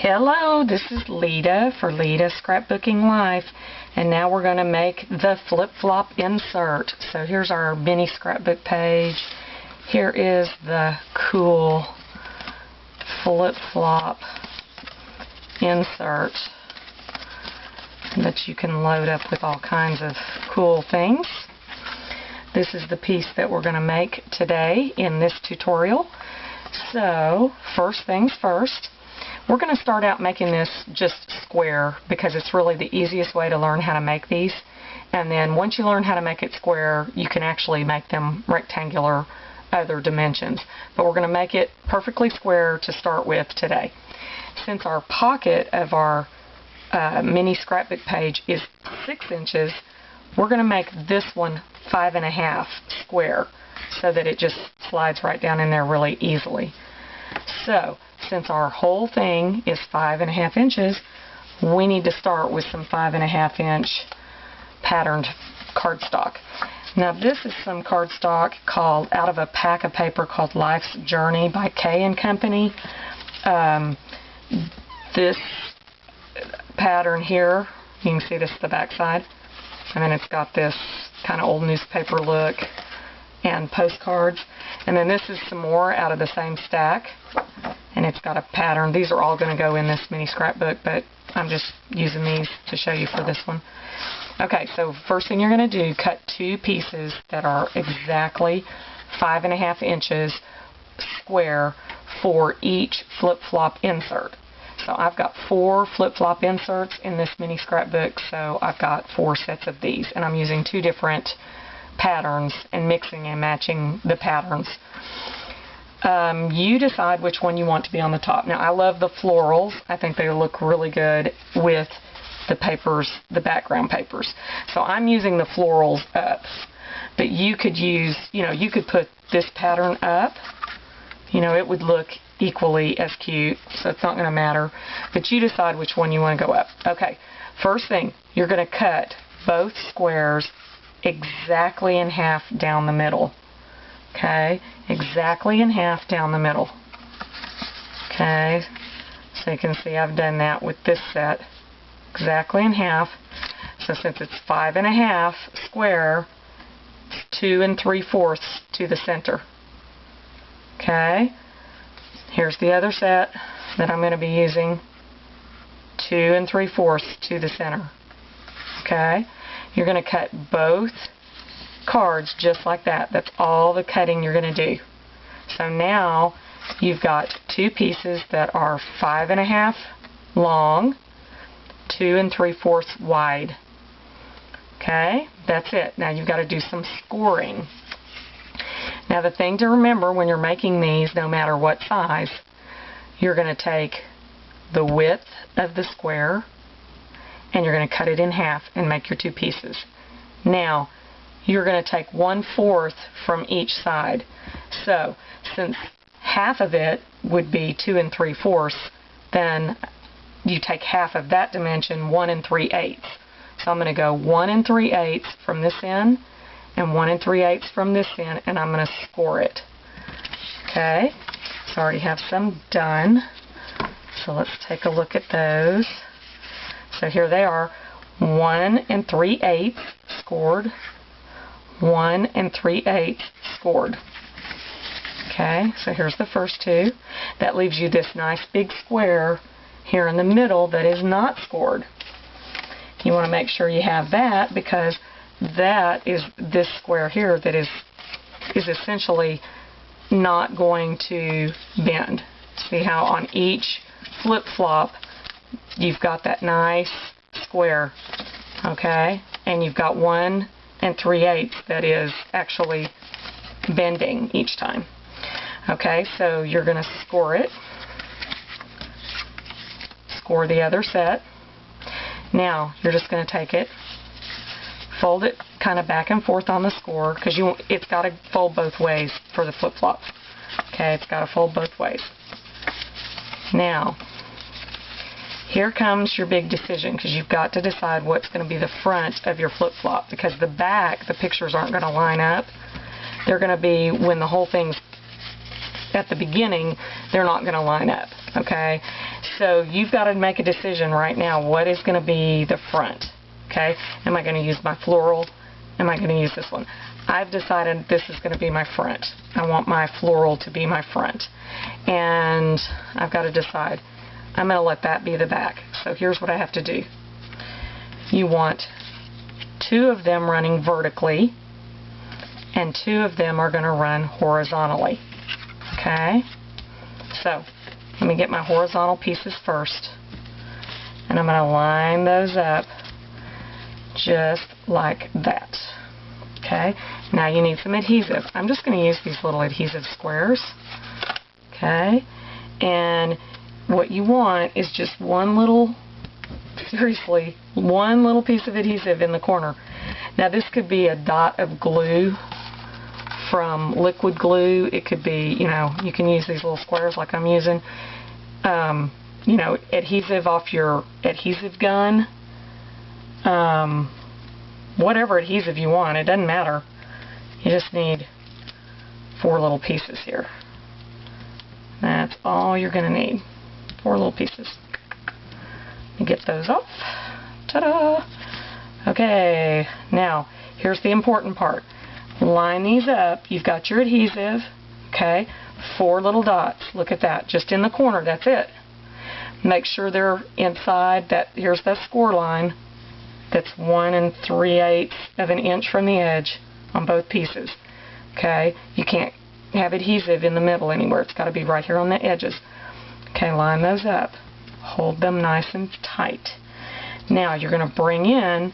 Hello, this is Lita for Lita Scrapbooking Life, and now we're going to make the flip-flop insert. So here's our mini scrapbook page. Here is the cool flip-flop insert that you can load up with all kinds of cool things. This is the piece that we're going to make today in this tutorial. So first things first, we're going to start out making this just square because it's really the easiest way to learn how to make these. And then once you learn how to make it square, you can actually make them rectangular other dimensions. But we're going to make it perfectly square to start with today. Since our pocket of our mini scrapbook page is 6 inches, we're going to make this one 5.5 square so that it just slides right down in there really easily. So since our whole thing is 5.5 inches, we need to start with some 5.5 inch patterned cardstock. Now this is some cardstock called out of a pack of paper called Life's Journey by Kay & Company. This pattern here, you can see this is the back side, and then it's got this kind of old newspaper look and postcards. And then this is some more out of the same stack, and it's got a pattern. These are all going to go in this mini scrapbook, but I'm just using these to show you for this one. Okay, so first thing you're going to do, cut 2 pieces that are exactly 5.5 inches square for each flip-flop insert. So I've got 4 flip-flop inserts in this mini scrapbook, so I've got 4 sets of these, and I'm using 2 different patterns and mixing and matching the patterns. You decide which one you want to be on the top. Now I love the florals. I think they look really good with the papers, the background papers. So I'm using the florals up. But you could use, you could put this pattern up. It would look equally as cute, so it's not going to matter. But you decide which one you want to go up. Okay, first thing, you're going to cut both squares exactly in half down the middle. Okay, exactly in half down the middle. Okay, so you can see I've done that with this set. Exactly in half. So since it's 5.5 square, it's 2 3/4 to the center. Okay, here's the other set that I'm going to be using. 2 3/4 to the center. Okay, you're going to cut both cards just like that. That's all the cutting you're going to do. So now you've got 2 pieces that are 5.5 long, 2 3/4 wide. Okay, that's it. Now you've got to do some scoring. Now the thing to remember when you're making these, no matter what size, you're going to take the width of the square and you're going to cut it in half and make your 2 pieces. Now you're going to take 1/4 from each side. So since half of it would be 2 3/4, then you take half of that dimension, 1 3/8. So I'm going to go 1 3/8 from this end and 1 3/8 from this end, and I'm going to score it. Okay, so I already have some done. So let's take a look at those. So here they are, 1 3/8 scored, 1 3/8 scored. Okay, so here's the first 2. That leaves you this nice big square here in the middle that is not scored. You want to make sure you have that because that is this square here that is essentially not going to bend. See how on each flip-flop you've got that nice square, okay? And you've got 1 3/8 that is actually bending each time. Okay, so you're going to score it. Score the other set. Now you're just going to take it, fold it kind of back and forth on the score because it's got to fold both ways for the flip-flops. Okay, it's got to fold both ways. Now here comes your big decision because you've got to decide what's going to be the front of your flip-flop because the back, the pictures aren't going to line up. They're going to be when the whole thing's at the beginning, they're not going to line up, okay? So you've got to make a decision right now. What is going to be the front, okay? Am I going to use my floral? Am I going to use this one? I've decided this is going to be my front. I want my floral to be my front. And I've got to decide. I'm going to let that be the back. So here's what I have to do. You want 2 of them running vertically, and 2 of them are going to run horizontally. Okay? So, let me get my horizontal pieces first. And I'm going to line those up just like that. Okay? Now you need some adhesive. I'm just going to use these little adhesive squares. Okay? And what you want is just one little, seriously, one little piece of adhesive in the corner. Now this could be a dot of glue from liquid glue. It could be, you know, you can use these little squares like I'm using. You know, adhesive off your adhesive gun. Whatever adhesive you want, it doesn't matter. You just need 4 little pieces here. That's all you're going to need. 4 little pieces. Let me get those off. Ta-da! Okay, now here's the important part. Line these up. You've got your adhesive. Okay, 4 little dots. Look at that, just in the corner. That's it. Make sure they're inside that. Here's that score line. That's 1 3/8 of an inch from the edge on both pieces. Okay, you can't have adhesive in the middle anywhere. It's got to be right here on the edges. Okay, line those up. Hold them nice and tight. Now you're going to bring in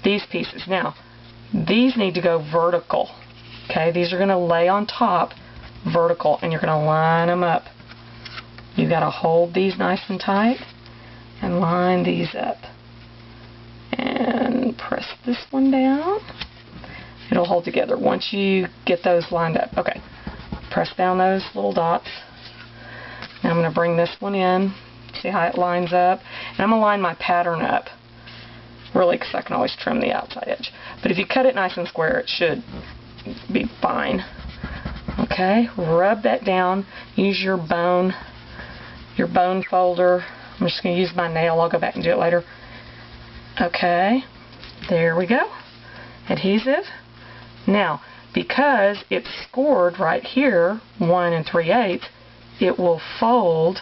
these pieces. Now, these need to go vertical. Okay, these are going to lay on top vertical, and you're going to line them up. You've got to hold these nice and tight and line these up. And press this one down. It'll hold together once you get those lined up. Okay, press down those little dots. Now I'm going to bring this one in. See how it lines up? And I'm going to line my pattern up. Really, because I can always trim the outside edge. But if you cut it nice and square, it should be fine. Okay, rub that down. Use your bone folder. I'm just going to use my nail. I'll go back and do it later. Okay, there we go. Adhesive. Now, because it's scored right here, 1 3/8, it will fold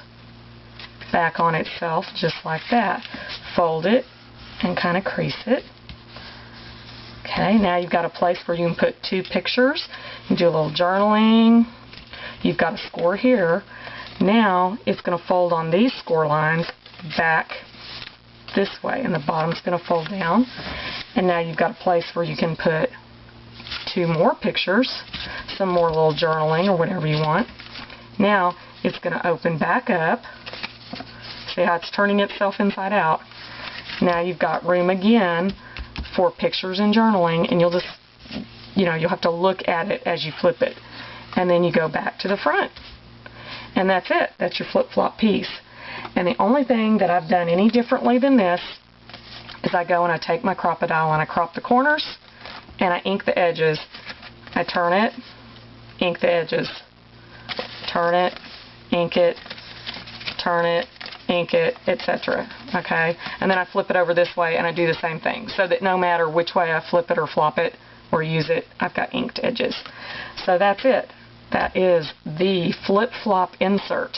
back on itself just like that. Fold it and kind of crease it. Okay, now you've got a place where you can put 2 pictures. You can do a little journaling. You've got a score here. Now it's going to fold on these score lines back this way, and the bottom's going to fold down. And now you've got a place where you can put 2 more pictures, some more little journaling or whatever you want. Now it's going to open back up. See how it's turning itself inside out? Now you've got room again for pictures and journaling, and you'll just, you know, you'll have to look at it as you flip it. And then you go back to the front. And that's it. That's your flip-flop piece. And the only thing that I've done any differently than this is I go and I take my Crop-A-Dile and I crop the corners and I ink the edges. I turn it, ink the edges. Turn it, ink it, turn it, ink it, etc. Okay? And then I flip it over this way and I do the same thing, so that no matter which way I flip it or flop it or use it, I've got inked edges. So that's it. That is the flip-flop insert.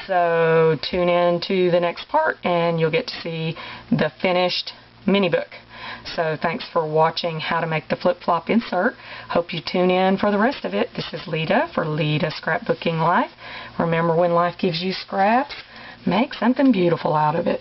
So tune in to the next part and you'll get to see the finished mini book. So thanks for watching how to make the flip-flop insert. Hope you tune in for the rest of it. This is Lita for Lita Scrapbooking Life. Remember, when life gives you scraps, make something beautiful out of it.